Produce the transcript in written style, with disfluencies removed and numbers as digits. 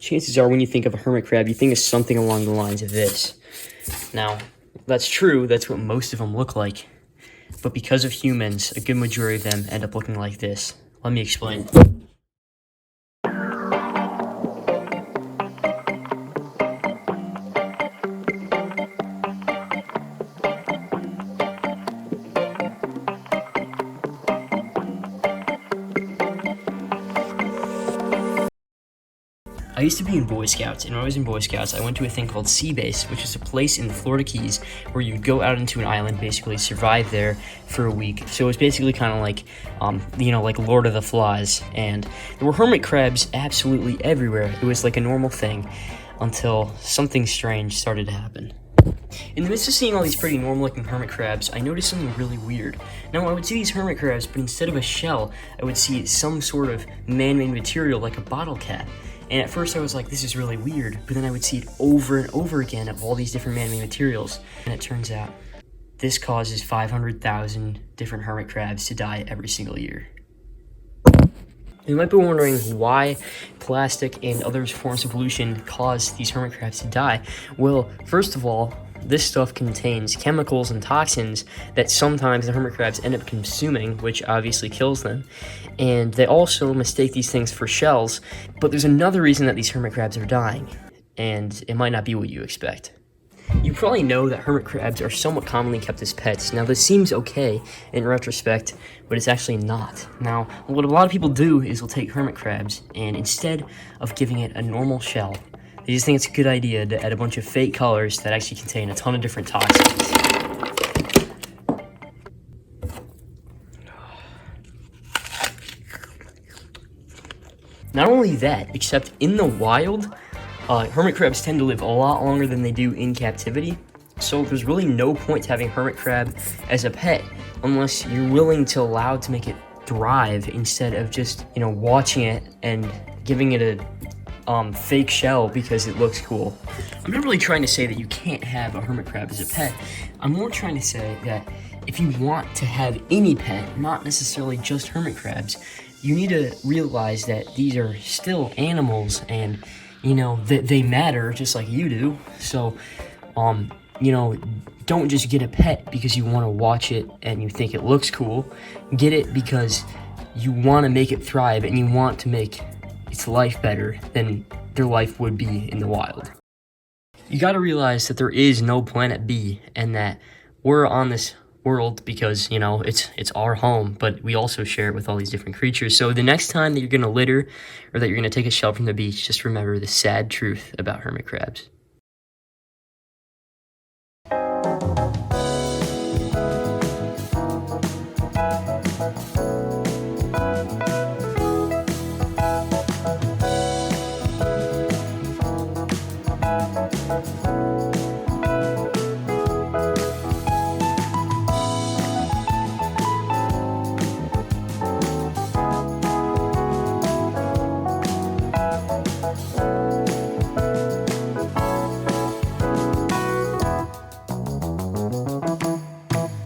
Chances are when you think of a hermit crab, you think of something along the lines of this. Now, that's true, that's what most of them look like. But because of humans, a good majority of them end up looking like this. Let me explain. I used to be in Boy Scouts, and when I was in Boy Scouts, I went to a thing called Sea Base, which is a place in the Florida Keys where you go out into an island, basically survive there for a week. So it was basically kind of like, like Lord of the Flies, and there were hermit crabs absolutely everywhere. It was like a normal thing until something strange started to happen. In the midst of seeing all these pretty normal-looking hermit crabs, I noticed something really weird. Now, I would see these hermit crabs, but instead of a shell, I would see some sort of man-made material like a bottle cap. And at first I was like, this is really weird, but then I would see it over and over again of all these different man-made materials. And it turns out, this causes 500,000 different hermit crabs to die every single year. You might be wondering why plastic and other forms of pollution cause these hermit crabs to die. Well, first of all, this stuff contains chemicals and toxins that sometimes the hermit crabs end up consuming, which obviously kills them. And they also mistake these things for shells. But there's another reason that these hermit crabs are dying, and it might not be what you expect. You probably know that hermit crabs are somewhat commonly kept as pets. Now, this seems okay in retrospect, but it's actually not. Now, what a lot of people do is they'll take hermit crabs, and instead of giving it a normal shell, they just think it's a good idea to add a bunch of fake colors that actually contain a ton of different toxins. Not only that, except in the wild, hermit crabs tend to live a lot longer than they do in captivity. So there's really no point to having hermit crab as a pet unless you're willing to allow it to make it thrive instead of just, watching it and giving it a fake shell because it looks cool. I'm not really trying to say that you can't have a hermit crab as a pet. I'm more trying to say that if you want to have any pet, not necessarily just hermit crabs, you need to realize that these are still animals and, that they matter just like you do. So, don't just get a pet because you want to watch it and you think it looks cool. Get it because you want to make it thrive and you want to make its life better than their life would be in the wild. You got to realize that there is no planet B and that we're on this world because, it's our home, but we also share it with all these different creatures. So the next time that you're going to litter or that you're going to take a shell from the beach, just remember the sad truth about hermit crabs.